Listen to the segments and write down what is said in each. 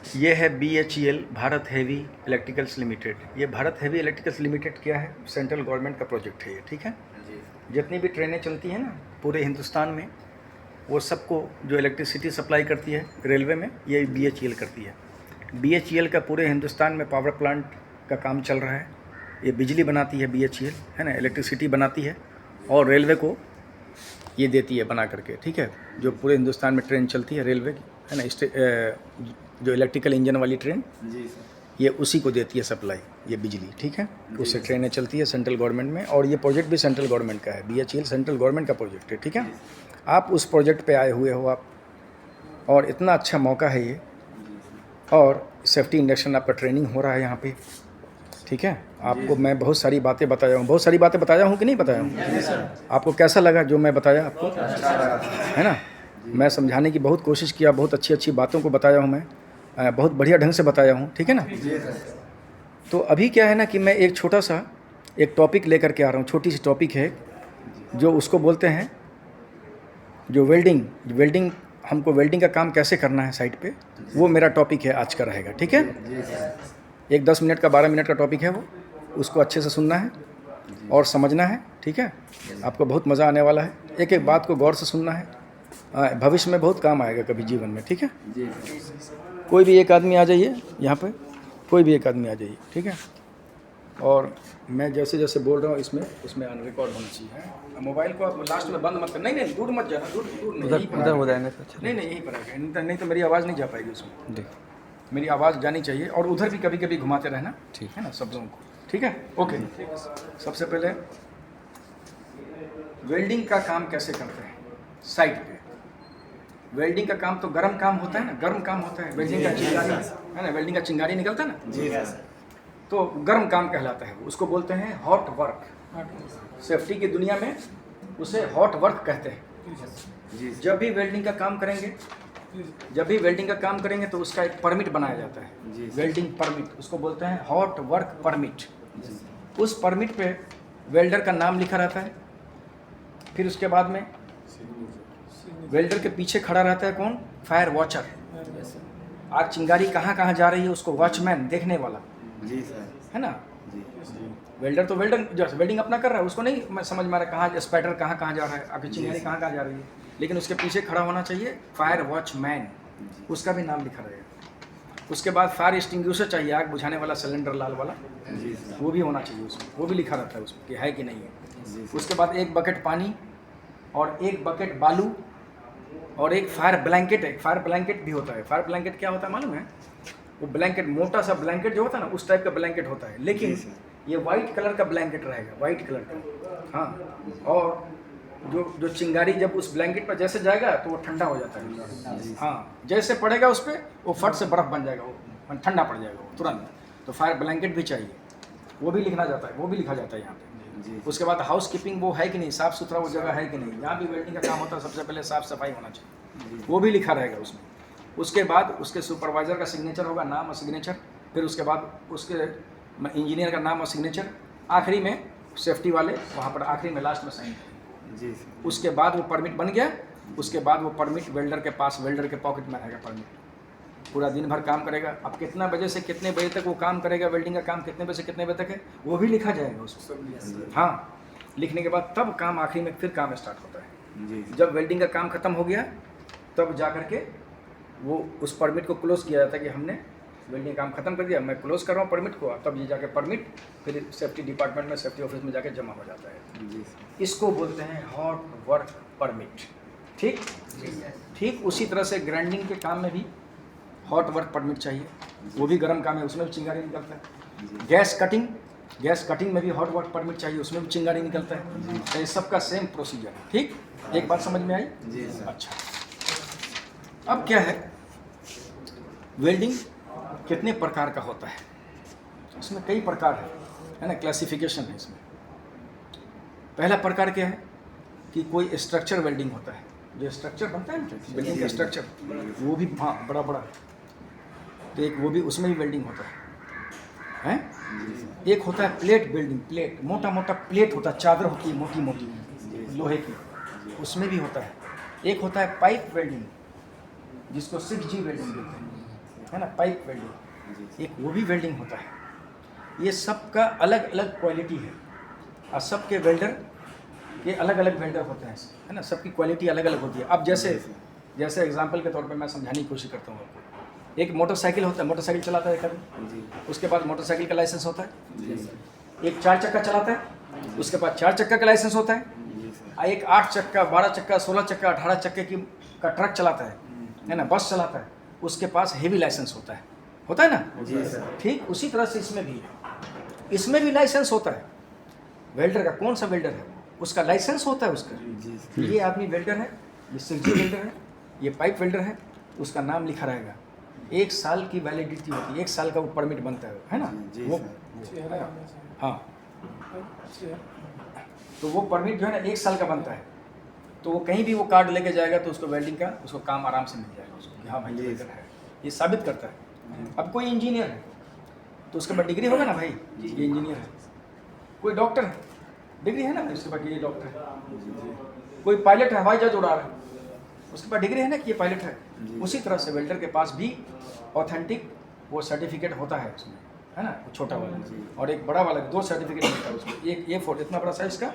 ये है BHEL, Bharat heavy electricals limited. ये भारत हेवी इलेक्ट्रिकल्स लिमिटेड क्या है? सेंट्रल गवर्नमेंट का प्रोजेक्ट है ये, ठीक है। जितनी भी ट्रेनें चलती हैं ना पूरे हिंदुस्तान में, वो सबको जो इलेक्ट्रिसिटी सप्लाई करती है रेलवे में, ये BHEL करती है। BHEL का पूरे हिंदुस्तान में पावर प्लांट का काम चल रहा है। ये बिजली बनाती है BHEL, है ना, इलेक्ट्रिसिटी बनाती है और रेलवे को ये देती है बना करके, ठीक है। जो पूरे हिंदुस्तान में ट्रेन चलती है रेलवे की, है ना, जो इलेक्ट्रिकल इंजन वाली ट्रेन, जी सर। ये उसी को देती है सप्लाई, ये बिजली, ठीक है। उससे ट्रेनें चलती है सेंट्रल गवर्नमेंट में, और ये प्रोजेक्ट भी सेंट्रल गवर्नमेंट का है। BHEL सेंट्रल गवर्नमेंट का प्रोजेक्ट है, ठीक है। आप उस प्रोजेक्ट पे आए हुए हो आप, और इतना अच्छा मौका है ये, और सेफ्टी इंडक्शन आपका ट्रेनिंग हो रहा है यहाँ पे, ठीक है। आपको मैं बहुत सारी बातें बताया हूँ, बहुत सारी बातें बताया हूँ कि नहीं बताया हूँ? आपको कैसा लगा जो मैं बताया आपको? है ना, मैं समझाने की बहुत कोशिश किया, बहुत अच्छी अच्छी बातों को बताया हूँ मैं, बहुत बढ़िया ढंग से बताया हूँ, ठीक है ना। तो अभी क्या है ना कि मैं एक छोटा सा एक टॉपिक लेकर के आ रहा हूँ, छोटी सी टॉपिक है जो उसको बोलते हैं जो वेल्डिंग हमको वेल्डिंग का काम कैसे करना है साइट पे, वो मेरा टॉपिक है आज का रहेगा, ठीक है। एक 10 मिनट का 12 मिनट का टॉपिक है वो, उसको अच्छे से सुनना है और समझना है, ठीक है। आपको बहुत मज़ा आने वाला है, एक एक बात को गौर से सुनना है, भविष्य में बहुत काम आएगा कभी जीवन में, ठीक है। कोई भी एक आदमी आ जाइए यहाँ पे, कोई भी एक आदमी आ जाइए, ठीक है। और मैं जैसे जैसे बोल रहा हूँ इसमें अन रिकॉर्ड होना चाहिए। मोबाइल को आप लास्ट में बंद मत कर, नहीं दूर मत जाना, दूर नहीं, उधर हो जाएगा। नहीं यहीं पर आएगा, नहीं तो मेरी आवाज़ नहीं जा पाएगी उसमें। देख, मेरी आवाज़ जानी चाहिए, और उधर भी कभी कभी घुमाते रहना, ठीक है ना, सब लोगों को, ठीक है। ओके, सबसे पहले वेल्डिंग का काम कैसे करते हैं साइट पे। वेल्डिंग का काम तो गर्म काम होता है ना, गर्म काम होता है। वेल्डिंग का चिंगारी है ना, वेल्डिंग का चिंगारी निकलता है ना जी, तो गर्म काम कहलाता है वो, उसको बोलते हैं हॉट वर्क। सेफ्टी की दुनिया में उसे हॉट वर्क कहते हैं। जब भी वेल्डिंग का काम करेंगे तो उसका एक परमिट बनाया जाता है, वेल्डिंग परमिट, उसको बोलते हैं हॉट वर्क परमिट। उस परमिट पे वेल्डर का नाम लिखा रहता है, फिर उसके बाद में वेल्डर के पीछे खड़ा रहता है कौन? Fire watcher. आग चिंगारी कहाँ कहाँ जा रही है उसको वॉचमैन, देखने वाला, जी सर, है ना। वेल्डर तो वेल्डिंग अपना कर रहा है, उसको नहीं मैं समझ में आ रहा कहाँ स्पैटर कहाँ कहाँ जा रहा है, आगे चिंगारी कहाँ कहाँ जा रही है, लेकिन उसके पीछे खड़ा होना चाहिए फायर वॉचमैन, उसका भी नाम लिखा रहेगा। उसके बाद फायर एक्सटिंग्विशर चाहिए, आग बुझाने वाला सिलेंडर लाल वाला, वो भी होना चाहिए उसमें, वो भी लिखा रहता है उसमें कि है कि नहीं है। उसके बाद एक बकेट पानी और एक बकेट बालू और एक फायर ब्लैंकेट है। फायर ब्लैंकेट भी होता है। फायर ब्लैंकेट क्या होता है मालूम है? वो ब्लैंकेट, मोटा सा ब्लैंकेट जो होता है ना, उस टाइप का ब्लैंकेट होता है, लेकिन ये वाइट कलर का ब्लैंकेट रहेगा, वाइट कलर का। हाँ, और जो चिंगारी जब उस ब्लैंकेट पर जैसे जाएगा तो वो ठंडा हो जाता है। हाँ, जैसे पड़ेगा उस पर वो फट से बर्फ़ बन जाएगा, वो ठंडा पड़ जाएगा वो तुरंत। तो फायर ब्लैंकेट भी चाहिए, वो भी लिखा जाता है, यहाँ पे। उसके बाद हाउस कीपिंग, वो है कि नहीं, साफ़ सुथरा वो जगह है कि नहीं, जहाँ भी वेल्डिंग का काम होता है सबसे पहले साफ़ सफाई होना चाहिए, वो भी लिखा रहेगा उसमें। उसके बाद उसके सुपरवाइज़र का सिग्नेचर होगा, नाम और सिग्नेचर, फिर उसके बाद उसके इंजीनियर का नाम और सिग्नेचर, आखिरी में सेफ्टी वाले वहाँ पर आखिरी में लास्ट में साइन करेंगे जी। उसके बाद वो परमिट बन गया, उसके बाद वो परमिट वेल्डर के पास, वेल्डर के पॉकेट में आएगा परमिट। पूरा दिन भर काम करेगा, अब कितना बजे से कितने बजे तक वो काम करेगा, वेल्डिंग का काम कितने बजे से कितने बजे तक है वो भी लिखा जाएगा उसमें। हाँ, लिखने के बाद तब काम आखिरी में फिर काम स्टार्ट होता है। जब वेल्डिंग का काम खत्म हो गया तब जा कर के वो उस परमिट को क्लोज़ किया जाता है कि हमने वेल्डिंग काम खत्म कर दिया, मैं क्लोज़ कर रहा हूँ परमिट को, तब ये जाके परमिट फिर सेफ्टी डिपार्टमेंट में, सेफ्टी ऑफिस में जाके जमा हो जाता है। इसको बोलते हैं हॉट वर्क परमिट, ठीक उसी तरह से ग्राइंडिंग के काम में भी हॉट वर्क परमिट चाहिए, वो भी गर्म काम है, उसमें भी चिंगारी निकलता है। गैस कटिंग में भी हॉट वर्क परमिट चाहिए, उसमें भी चिंगारी निकलता है। तो ये सबका सेम प्रोसीजर है, ठीक। एक बात समझ में आई? अच्छा, अब क्या है, वेल्डिंग कितने प्रकार का होता है? इसमें कई प्रकार है ना, क्लासिफिकेशन है इसमें। पहला प्रकार क्या है कि कोई स्ट्रक्चर वेल्डिंग होता है, जो स्ट्रक्चर बनता है ना बिल्डिंग का स्ट्रक्चर, वो भी हाँ बड़ा, तो एक वो भी, उसमें भी वेल्डिंग होता है। एक होता है प्लेट वेल्डिंग, प्लेट मोटा प्लेट होता है, चादर होती है मोटी लोहे की, उसमें भी होता है। एक होता है पाइप वेल्डिंग, जिसको 6G वेल्डिंग बोलते हैं, है ना, पाइप वेल्डिंग, जी एक वो भी वेल्डिंग होता है। ये सब का अलग अलग क्वालिटी है और सबके वेल्डर ये अलग अलग वेल्डर होते हैं, है ना, सबकी क्वालिटी अलग अलग होती है। अब जैसे एग्जांपल के तौर पे मैं समझाने की कोशिश करता हूँ आपको। एक मोटरसाइकिल होता है, मोटरसाइकिल चलाता है कभी, जी उसके बाद मोटरसाइकिल का लाइसेंस होता है। जी सर एक 4 चक्का चलाता है, उसके बाद 4 चक्का का लाइसेंस होता है। जी सर और एक 8 चक्का, 12 चक्का, 16 चक्का, 18 चक्के का ट्रक चलाता है ना, बस चलाता है, उसके पास हेवी लाइसेंस होता है ना। जी सर ठीक उसी तरह से इसमें भी लाइसेंस होता है। वेल्डर का कौन सा वेल्डर है, उसका लाइसेंस होता है उसका। जी सर ये आदमी वेल्डर है, ये सिलजी वेल्डर है, ये पाइप वेल्डर है, उसका नाम लिखा रहेगा। 1 साल की वैलिडिटी होती है, 1 साल का वो परमिट बनता है ना। जी वो सर हाँ, तो वो परमिट जो है ना 1 साल का बनता है। तो वो कहीं भी वो कार्ड लेके जाएगा तो उसको वेल्डिंग का उसको काम आराम से मिल जाएगा उसको कि हाँ भाई ये वेल्डर है, ये साबित करता है। अब कोई इंजीनियर है तो उसके पास डिग्री होगा ना भाई, ये इंजीनियर है। कोई डॉक्टर है, डिग्री है ना उसके पास ये डॉक्टर है। कोई पायलट है, हवाई जहाज उड़ा रहा है, उसके पास डिग्री है ना कि ये पायलट है। उसी तरह से वेल्डर के पास भी ऑथेंटिक वो सर्टिफिकेट होता है उसमें, है ना, वो छोटा वाला और एक बड़ा वाला, 2 सर्टिफिकेट मिलता है उसको। एक A4 इतना बड़ा साइज़ का,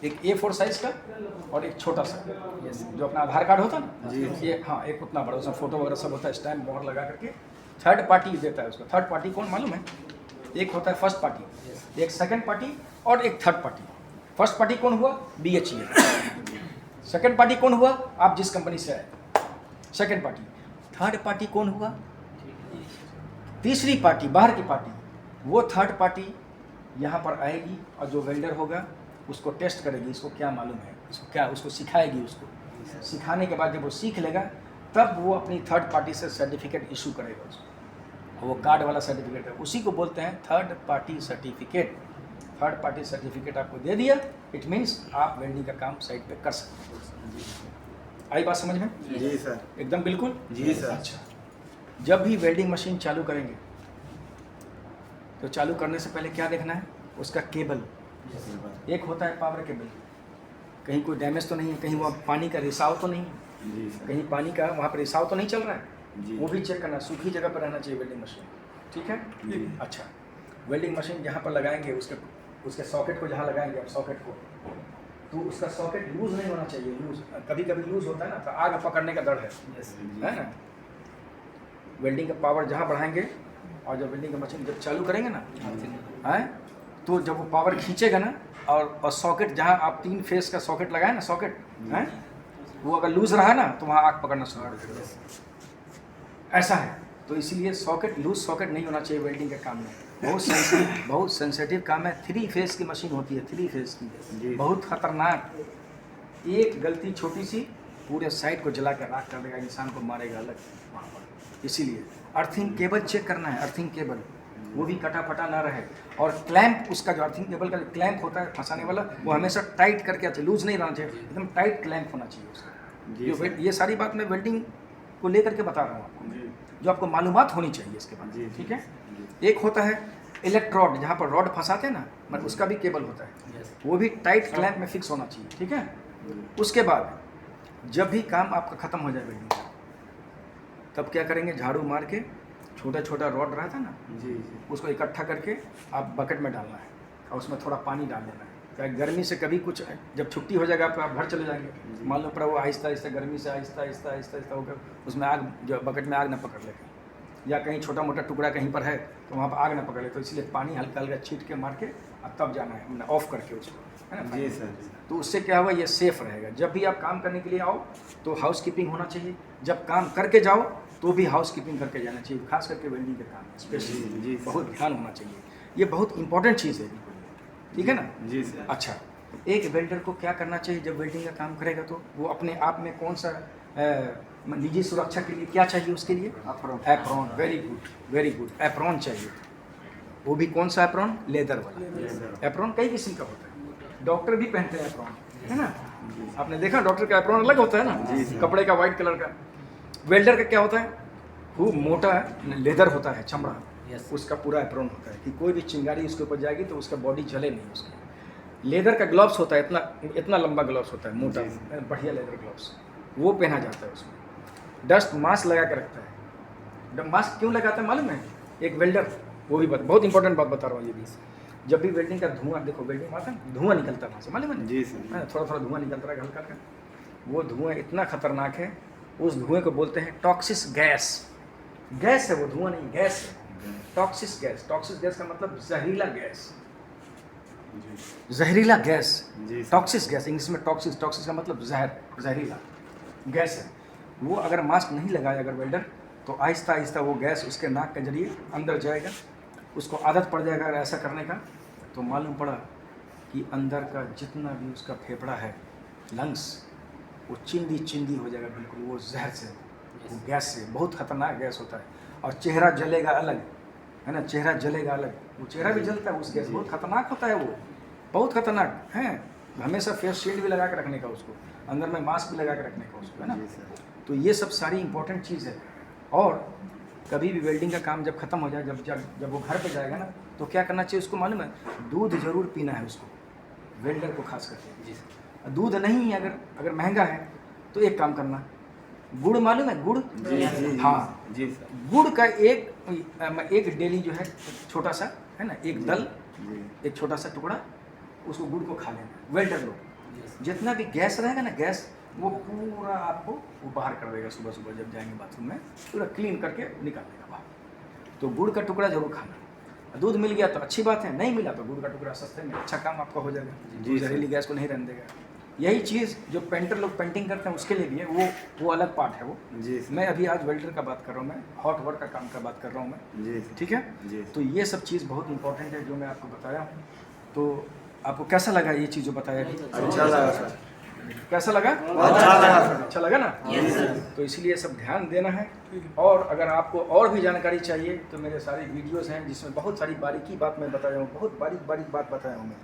एक A4 साइज़ का और एक छोटा सा जो अपना आधार कार्ड होता है ना, ये हाँ एक उतना बड़ा, उसमें फ़ोटो वगैरह सब होता है, स्टैम्प मोहर लगा करके। थर्ड पार्टी देता है उसको। थर्ड पार्टी कौन मालूम है? एक होता है फर्स्ट पार्टी, एक सेकंड पार्टी और एक थर्ड पार्टी। फर्स्ट पार्टी कौन हुआ? BHEL। सेकंड पार्टी कौन हुआ? आप जिस कंपनी से आए, सेकंड पार्टी। थर्ड पार्टी कौन हुआ? तीसरी पार्टी, बाहर की पार्टी। वो थर्ड पार्टी यहाँ पर आएगी और जो वेल्डर होगा उसको टेस्ट करेगी, इसको क्या मालूम है, इसको क्या, उसको सिखाएगी। उसको सिखाने के बाद जब वो सीख लेगा तब वो अपनी थर्ड पार्टी से सर्टिफिकेट इशू करेगा उसको। वो कार्ड वाला सर्टिफिकेट है, उसी को बोलते हैं third party certificate. Third party certificate आपको दे दिया, इट मीन्स आप वेल्डिंग का काम साइट पे कर सकते हो। आई बात समझ में? जी सर एकदम बिल्कुल। जी सर अच्छा, जब भी वेल्डिंग मशीन चालू करेंगे तो चालू करने से पहले क्या देखना है? उसका केबल। एक होता है पावर केबल, कहीं कोई डैमेज तो नहीं है, कहीं वहाँ पानी का रिसाव तो नहीं है, जी सर कहीं पानी का वहाँ पर रिसाव तो नहीं चल रहा है, जी वो भी चेक करना। सूखी जगह पर रहना चाहिए वेल्डिंग मशीन, ठीक है। जी। अच्छा, वेल्डिंग मशीन जहाँ पर लगाएंगे उसके सॉकेट को जहाँ लगाएंगे आप सॉकेट को, तो उसका सॉकेट लूज नहीं होना चाहिए। लूज कभी कभी लूज होता है ना, तो आग पकड़ने का डर है ना। वेल्डिंग का पावर जहाँ बढ़ाएंगे और जब वेल्डिंग का मशीन जब चालू करेंगे ना, हैं, तो जब वो पावर खींचेगा ना और सॉकेट जहाँ आप 3 फेस का सॉकेट लगाए ना, सॉकेट हैं, वो अगर लूज रहा ना तो वहाँ आग पकड़ना शुरू कर देगा। ऐसा है, तो इसीलिए सॉकेट लूज सॉकेट नहीं होना चाहिए वेल्डिंग के काम में। बहुत सेंसिटिव काम है। 3 फेस की मशीन होती है, 3 फेस की, बहुत खतरनाक। एक गलती छोटी सी पूरे साइट को जला कर राख कर देगा, इंसान को मारेगा अलग वहाँ पर। इसीलिए अर्थिंग केबल चेक करना है, अर्थिंग केबल वो भी कटा फटा ना रहे। और क्लैंप, उसका जो अर्थिंग केबल का जो क्लैंप होता है फंसाने वाला, वो हमेशा टाइट करके चाहिए, लूज नहीं रहना चाहिए, एकदम टाइट क्लैंप होना चाहिए उसका। ये सारी बात मैं वेल्डिंग को लेकर के बता रहा हूँ आपको, जो आपको मालूमात होनी चाहिए इसके बाद, ठीक है। एक होता है इलेक्ट्रोड, जहाँ पर रॉड फंसाते हैं ना, मतलब उसका भी केबल होता है, वो भी टाइट क्लैंप में फिक्स होना चाहिए, ठीक है। उसके बाद जब भी काम आपका ख़त्म हो जाए वेल्डिंग का, तब क्या करेंगे? झाड़ू मार के छोटा छोटा रॉड रहता है ना, उसको इकट्ठा करके आप बकेट में डालना है और उसमें थोड़ा पानी डाल देना है। क्या गर्मी से कभी कुछ, जब छुट्टी हो जाएगा आप घर चले जाएंगे, मान लो पर वो आहिस्ता आहिस्ता गर्मी से आहिस्ता होकर उसमें आग, जो बकेट में आग ना पकड़ ले, या कहीं छोटा मोटा टुकड़ा कहीं पर है तो वहाँ पर आग ना पकड़ ले, तो इसलिए पानी हल्का हल्का छीट के मार के और तब जाना है, मैंने ऑफ करके उसको, है ना। जी सर। तो उससे क्या हुआ, ये सेफ रहेगा। जब भी आप काम करने के लिए आओ तो हाउस कीपिंग होना चाहिए, जब काम करके जाओ तो भी हाउस कीपिंग करके जाना चाहिए, खास करके वेल्डिंग के काम में स्पेशली बहुत ध्यान होना चाहिए। ये बहुत इंपॉर्टेंट चीज़ है, ठीक है ना। जी सर। अच्छा, एक वेल्डर को क्या करना चाहिए जब वेल्डिंग का काम करेगा? तो वो अपने आप में कौन सा निजी सुरक्षा के लिए क्या चाहिए? उसके लिए एप्रॉन। वेरी गुड, एप्रॉन चाहिए। वो भी कौन सा एप्रॉन? लेदर वाला। एप्रॉन कई किस्म का होता है, डॉक्टर भी पहनते हैं एप्रॉन, है ना। आपने देखा डॉक्टर का एप्रॉन अलग होता है ना, कपड़े का वाइट कलर का। वेल्डर का क्या होता है? खूब मोटा लेदर होता है, चमड़ा, उसका पूरा एप्रॉन होता है कि कोई भी चिंगारी उसके ऊपर जाएगी तो उसका बॉडी जले नहीं उसका। लेदर का ग्लव्स होता है, इतना लंबा ग्लव्स होता है, मोटा बढ़िया लेदर ग्लव्स, वो पहना जाता है उसमें। डस्ट मास्क लगा के रखता है, जब मास्क क्यों लगाते हैं मालूम है? एक वेल्डर, वो भी बहुत इंपॉर्टेंट बात बता रहा हूँ ये भी, जब भी वेल्डिंग का धुआं, देखो वेल्डिंग में आता है धुआं निकलता है वहाँ से, मालूम है? जी सर। थोड़ा थोड़ा धुआं निकलता है हल्का हल्का, वो धुआं इतना खतरनाक है, उस धुएं को बोलते हैं टॉक्सिस गैस। गैस है वो, धुआं नहीं, गैस है, टॉक्सिस गैस। टॉक्सिस गैस का मतलब जहरीला गैस, जहरीला गैस, जी सर। टॉक्सिस गैस, इंग्लिश में टॉक्सिस, टॉक्सिस का मतलब जहर, जहरीला गैस है वो। अगर मास्क नहीं लगाए अगर वेल्डर, तो आहिस्ता आहिस्ता वो गैस उसके नाक के जरिए अंदर जाएगा, उसको आदत पड़ जाएगा अगर ऐसा करने का, तो मालूम पड़ा कि अंदर का जितना भी उसका फेफड़ा है, लंग्स, वो चिंदी चिंदी हो जाएगा बिल्कुल, वो जहर से, वो गैस से, बहुत खतरनाक गैस होता है। और चेहरा जलेगा अलग, है ना, चेहरा जलेगा अलग, वो चेहरा भी जलता है उस गैस, बहुत खतरनाक होता है वो, बहुत खतरनाक है। हमेशा फेस शील्ड भी लगा के रखने का उसको, अंदर में मास्क भी लगा के रखने का उसको, है ना। जी सर। तो ये सब सारी इंपॉर्टेंट चीज़ है। और कभी भी वेल्डिंग का काम जब खत्म हो जाए, जब वो घर पे जाएगा ना, तो क्या करना चाहिए उसको मालूम है? दूध जरूर पीना है उसको, वेल्डर को खास करके। जी सर। दूध नहीं, अगर महंगा है तो एक काम करना, गुड़ मालूम है? गुड़, जी जी। हाँ, जी सर। गुड़ का एक डेली जो है छोटा सा, है ना, एक दल, जी। एक छोटा सा टुकड़ा, उसको गुड़ को खा लेना वेल्डर लोग। जितना भी गैस रहेगा ना, गैस वो पूरा आपको वो बाहर कर देगा, सुबह सुबह जब जाएंगे बाथरूम में पूरा क्लीन करके निकाल देगा बाहर। तो गुड़ का टुकड़ा जरूर खाना। दूध मिल गया तो अच्छी बात है, नहीं मिला तो गुड़ का टुकड़ा सस्ते में अच्छा काम आपका हो जाएगा, जी, जहरीली गैस को नहीं रहने देगा। यही चीज़ जो पेंटर लोग पेंटिंग करते हैं उसके लिए भी है, वो अलग पार्ट है वो। जी सर। मैं अभी आज वेल्डर का बात कर रहा हूँ, मैं हॉट वर्क का काम का बात कर रहा हूँ मैं, जी सर। ठीक है। जी। तो ये सब चीज़ बहुत इंपॉर्टेंट है जो मैं आपको बताया हूँ। तो आपको कैसा लगा ये चीज़ जो बताया अभी? अच्छा लगा सर। कैसा लगा? अच्छा लगा सर। अच्छा लगा ना? तो इसलिए सब ध्यान देना है। और अगर आपको और भी जानकारी चाहिए तो मेरे सारे वीडियोस हैं जिसमें बहुत सारी बारीकी बात मैं बताया हूँ, बहुत बारीक बारीक बात बताया हूँ मैं।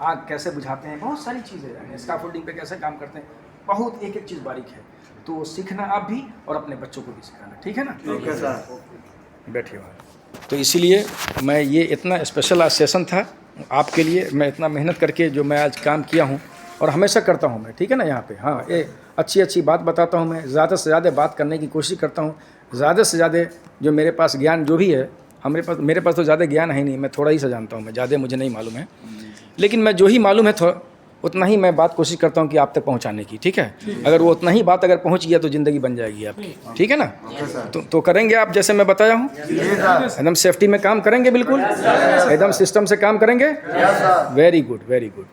आग कैसे बुझाते हैं, बहुत सारी चीज़ें हैं, स्कैफोल्डिंग पे कैसे काम करते हैं, बहुत एक एक चीज़ बारीक है। तो सीखना आप भी और अपने बच्चों को भी सिखाना, ठीक है ना? Okay sir. बैठिए वहाँ। तो इसीलिए मैं ये इतना स्पेशल आज सेशन था आपके लिए, मैं इतना मेहनत करके जो मैं आज काम किया हूँ और हमेशा करता हूँ मैं, ठीक है ना। यहाँ पे हाँ, ये अच्छी अच्छी बात बताता हूँ मैं, ज़्यादा से ज़्यादा बात करने की कोशिश करता हूँ, ज़्यादा से ज़्यादा जो मेरे पास ज्ञान जो भी है, मेरे पास तो ज़्यादा ज्ञान है ही नहीं, मैं थोड़ा ही सा जानता हूँ, मैं ज़्यादा मुझे नहीं मालूम है, लेकिन मैं जो ही मालूम है उतना ही मैं बात कोशिश करता हूँ कि आप तक पहुँचाने की, ठीक है। अगर वो उतना ही बात अगर पहुँच गया तो ज़िंदगी बन जाएगी आपकी, ठीक है ना। तो करेंगे आप जैसे मैं बताया हूँ, एकदम सेफ्टी में काम करेंगे, बिल्कुल एकदम सिस्टम से काम करेंगे। Very good, very good.